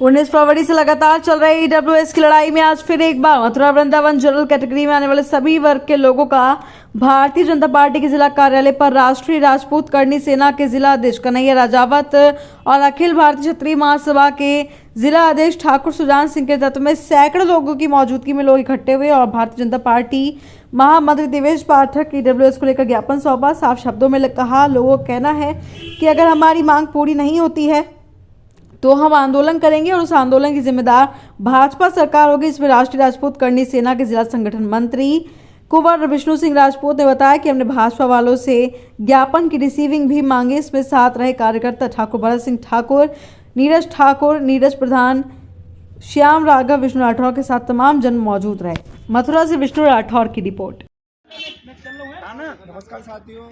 19 फरवरी से लगातार चल रही ईडब्ल्यूएस की लड़ाई में आज फिर एक बार मथुरा वृंदावन जनरल कैटेगरी में आने वाले सभी वर्ग के लोगों का भारतीय जनता पार्टी के जिला कार्यालय पर राष्ट्रीय राजपूत करनी सेना के जिला अध्यक्ष कन्हैया राजावत और अखिल भारतीय क्षत्रिय महासभा के जिला अध्यक्ष ठाकुर सुजान सिंह के नेतृत्व में सैकड़ों लोगों की मौजूदगी में लोग इकट्ठे हुए और भारतीय जनता पार्टी महामंत्री देवेश पाठक ईडब्ल्यूएस को लेकर ज्ञापन सौंपा। साफ शब्दों में कहा, लोगों का कहना है कि अगर हमारी मांग पूरी नहीं होती है तो हम आंदोलन करेंगे और उस आंदोलन की जिम्मेदार भाजपा सरकार होगी। इसमें राष्ट्रीय राजपूत करनी सेना के जिला संगठन मंत्री कुंवर विष्णु सिंह राजपूत ने बताया कि हमने भाजपा वालों से ज्ञापन की रिसीविंग भी मांगी। इसमें साथ रहे कार्यकर्ता ठाकुर भरत सिंह ठाकुर, नीरज प्रधान, श्याम राघव, विष्णु राठौर के साथ तमाम जन मौजूद रहे। मथुरा से विष्णु राठौर की रिपोर्ट। नमस्कार साथियों,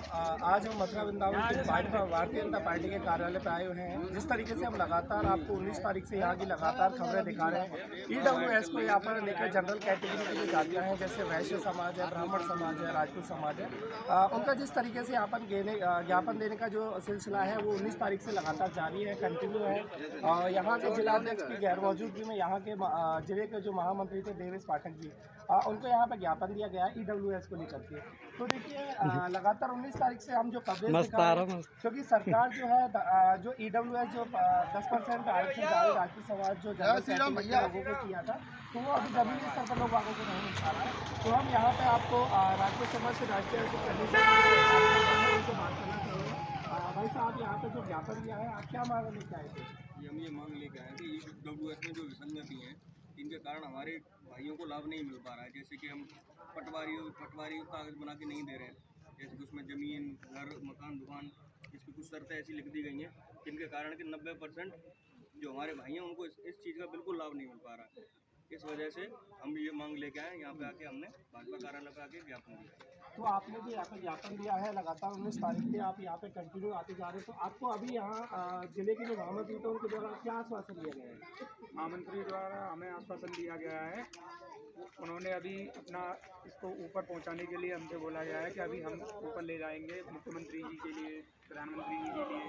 आज हम मथुरा वृंदावन की भारतीय जनता पार्टी के कार्यालय पर आए हुए हैं। जिस तरीके से हम लगातार आपको 19 तारीख से यहाँ की लगातार खबरें दिखा रहे हैं। ईडब्ल्यूएस को यहाँ पर लेकर जनरल कैटेगरी की जो जातियाँ हैं, जैसे वैश्य समाज है, ब्राह्मण समाज है, राजपूत समाज है, उनका जिस तरीके से यहाँ पर ज्ञापन देने का जो सिलसिला है वो 19 तारीख से लगातार जारी है, कंटिन्यू है। यहाँ के जिलाध्यक्ष की गैर मौजूदगी में यहाँ के जिले के जो महामंत्री थे देवेश पाठक जी, उनको यहाँ पर ज्ञापन दिया गया है ईडब्ल्यूएस को लेकर के। तो देखिए, लगातार 19 तारीख से हम जो कवरेज दिखा रहे हैं, क्योंकि सरकार जो है जो ईडब्ल्यूएस जो 10% आरक्षण जारी राजपूत समाज जो लोगों को किया था, तो वो अभी जमीनी स्तर पर लोग आगों को नहीं मिल पा रहा है। तो हम यहाँ पे आपको राजपूत समाज से राष्ट्रीय बात करना चाहिए। भाई साहब, यहाँ पे जो ज्ञापन दिया है, आप क्या मांग लेके आए थे? हम ये मांग लेके आए थे ईडब्ल्यूएस में जो विसंगति हैं, इनके कारण हमारे भाइयों को लाभ नहीं मिल पा रहा है। जैसे कि हम पटवारी कागज बना के नहीं दे रहे हैं, जैसे कि उसमें ज़मीन, घर, मकान, दुकान, इसकी कुछ शर्तें ऐसी लिख दी गई हैं जिनके कारण कि 90% जो हमारे भाई हैं उनको इस चीज़ का बिल्कुल लाभ नहीं मिल पा रहा है। इस वजह से हम ये मांग लेके आए, यहाँ पे आके हमने भाजपा कार्यालय पे आके ज्ञापन दिया। तो आपने भी यहाँ पे ज्ञापन दिया है, लगातार 19 तारीख से आप यहाँ पे कंटिन्यू आते जा रहे हैं। तो आपको अभी यहाँ जिले के जो महामंत्री थे उनके द्वारा क्या आश्वासन दिया गया है? महामंत्री द्वारा हमें आश्वासन दिया गया है, उन्होंने अभी अपना इसको ऊपर पहुंचाने के लिए हमसे बोला गया है कि अभी हम ऊपर ले जाएंगे मुख्यमंत्री जी के लिए, प्रधानमंत्री जी के लिए।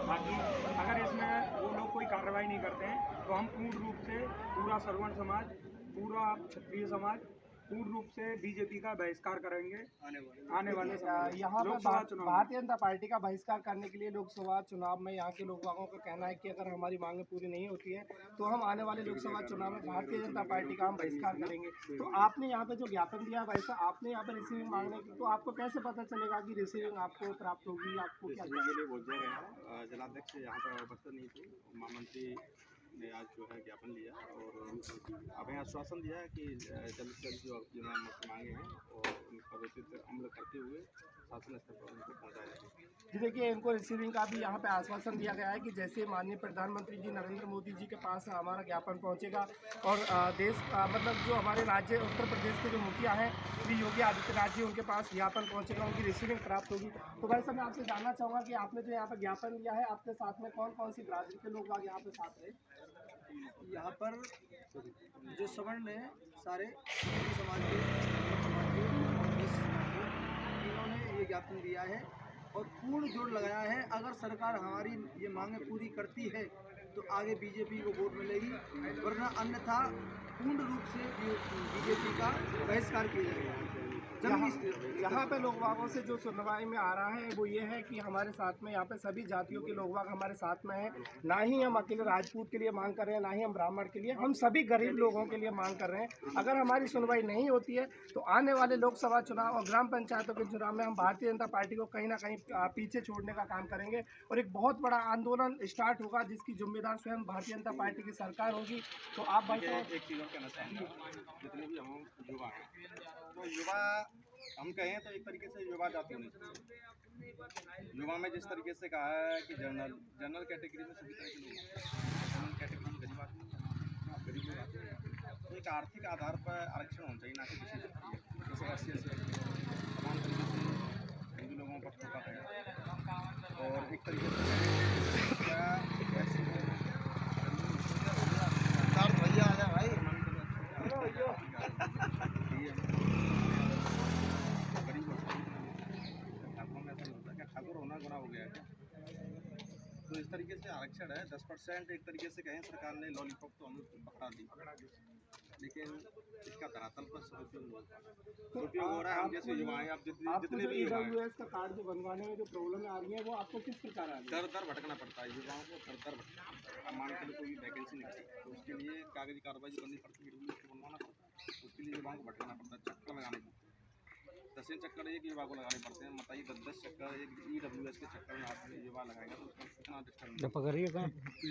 बाकी अगर इसमें वो लोग कोई कार्रवाई नहीं करते हैं तो हम पूर्ण रूप से पूरा सर्वण समाज, पूरा क्षत्रिय समाज पूर्ण रूप से बीजेपी का बहिष्कार करेंगे। आने वाले यहाँ पर भारतीय जनता पार्टी का बहिष्कार करने के लिए लोकसभा चुनाव में यहाँ के लोगों का कहना है कि अगर हमारी मांगें पूरी नहीं होती है तो हम आने वाले लोकसभा चुनाव में भारतीय जनता पार्टी का हम बहिष्कार करेंगे। तो आपने यहाँ पे जो ज्ञापन दिया, वैसा आपने यहाँ पे रिसीविंग मांगने की, तो आपको कैसे पता चलेगा कि रिसीविंग आपको प्राप्त होगी? आपको क्या बोल रहे हैं, जिलाध्यक्ष यहाँ पर उपस्थित नहीं थे, महामंत्री ने आज जो है ज्ञापन लिया और हमें आश्वासन दिया है कि जल्द से जल्द जो मांगे हैं और उनका उचित अमल करते हुए शासन स्तर पर उनको पहुँचाया जाएगा। जी देखिए, इनको रिसीविंग का भी यहाँ पे आश्वासन दिया गया है कि जैसे माननीय प्रधानमंत्री जी नरेंद्र मोदी जी के पास हमारा ज्ञापन पहुँचेगा और देश मतलब जो हमारे राज्य उत्तर प्रदेश के जो मुखिया हैं श्री योगी आदित्यनाथ जी, उनके पास ज्ञापन पहुँचेगा, उनकी रिसीविंग प्राप्त होगी। तो भाई साहब, मैं आपसे जानना चाहूँगा कि आपने जो यहाँ पर ज्ञापन दिया है, आपके साथ में कौन कौन सी बिरादरी के लोग यहाँ पे साथ रहे? यहाँ पर जो सवर्ण है सारे समाज के इन्होंने ये ज्ञापन दिया है और पूर्ण जोर लगाया है, अगर सरकार हमारी ये मांगें पूरी करती है तो आगे बीजेपी को वोट मिलेगी, वरना अन्यथा पूर्ण रूप से बीजेपी का बहिष्कार किया जाएगा। यहाँ पे लोग वागों से जो सुनवाई में आ रहा है वो ये है कि हमारे साथ में यहाँ पे सभी जातियों के लोग वाग हमारे साथ में हैं। ना ही हम अकेले राजपूत के लिए मांग कर रहे हैं, ना ही हम ब्राह्मण के लिए, हम सभी गरीब लोगों के लिए मांग कर रहे हैं। अगर हमारी सुनवाई नहीं होती है तो आने वाले लोकसभा चुनाव और ग्राम पंचायतों के चुनाव में हम भारतीय जनता पार्टी को कहीं ना कहीं पीछे छोड़ने का काम करेंगे और एक बहुत बड़ा आंदोलन स्टार्ट होगा जिसकी जिम्मेदार स्वयं भारतीय जनता पार्टी की सरकार होगी। तो आप भाई साहब एक चीज़ और कहना चाहेंगे, जितने भी हम युवा हैं, तो युवा हम कहें तो एक तरीके से युवा जाति होनी चाहिए। युवा में जिस तरीके से कहा है कि जनरल कैटेगरी में सभी तरह के लोग हैं, जनरल कैटेगरी में गरीब लोग आते हैं, तो एक आर्थिक आधार पर आरक्षण होना चाहिए, ना कि विशेष जैसे 80 समान तरीके से हिंदू लोगों पर थोपा है। और एक तरीके से भैया आ जाए भाई, ठाकुर होना गुना हो गया है। तो इस तरीके से आरक्षण है 10% एक तरीके से कहें सरकार ने लॉलीपॉप तो हमें पकड़ा दी, लेकिन इसका धरातल पर सदुपयोग हो रहा है। हम जैसे युवा हैं, आप जितने भी युवा हैं, EWS का कार्ड जो बनवाने में जो प्रॉब्लम आ रही है वो आपको किस प्रकार आ रही है? दर दर भटकना पड़ता है युवाओं को, दर दर भटकना पड़ता है। अब मान के लिए कोई वैकेंसी निकली तो उसके लिए कागजी कार्रवाई करनी पड़ती है, EWS को बनवाना पड़ता है, उसके लिए युवाओं को भटकना पड़ता है, चक्कर लगाने पड़ते हैं। 10 चक्कर एक युवा को लगाने पड़ते हैं, बताइए 10 चक्कर एक EWS के चक्कर में आदमी युवा लगाएगा तो उसका कितना डिस्टर्ब।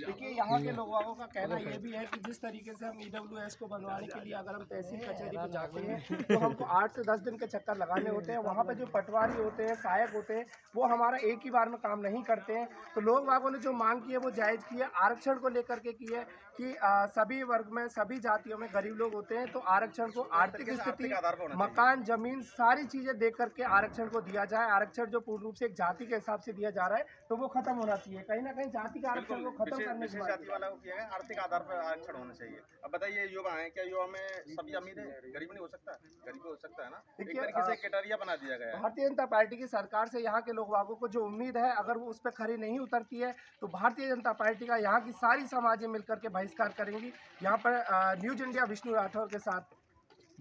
देखिए यहाँ के लोगों का कहना ये भी है कि जिस तरीके से हम EWS को बनवाने के लिए अगर हम तहसील कचहरी पे जाते हैं तो हमको 8 से 10 दिन के चक्कर लगाने होते हैं। वहाँ पे जो पटवारी होते हैं, सहायक होते हैं, वो हमारा एक ही बार में काम नहीं करते हैं। तो लोग बागों ने जो मांग की है वो जायज़ की है, आरक्षण को लेकर के की है कि सभी वर्ग में, सभी जातियों में गरीब लोग होते हैं तो आरक्षण को आर्थिक स्थिति, मकान, जमीन, सारी चीज़ें देख करके आरक्षण को दिया जाए। आरक्षण जो पूर्ण रूप से एक जाति के हिसाब से दिया जा रहा है तो वो खत्म होना चाहिए। कहीं ना कहीं जाति का आरक्षण को खत्म करने की जाति वाला को किया है, आर्थिक आधार पर आरक्षण होना चाहिए। अब बताइए युवा हैं, क्या युवा में सभी अमीर है? गरीब नहीं हो सकता, गरीब हो सकता है ना। एक तरीके से कैटेगरी बना दिया गया है। भारतीय जनता पार्टी की सरकार से यहाँ के लोग बागों को जो उम्मीद है, अगर वो उस पर खरी नहीं उतरती है तो भारतीय जनता पार्टी का यहाँ की सारी समाजें मिलकर के बहिष्कार करेंगी। यहाँ पर न्यूज इंडिया विष्णु राठौर के साथ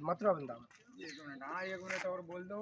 मथुरा वृंदावन। एक मिनट और बोल दो।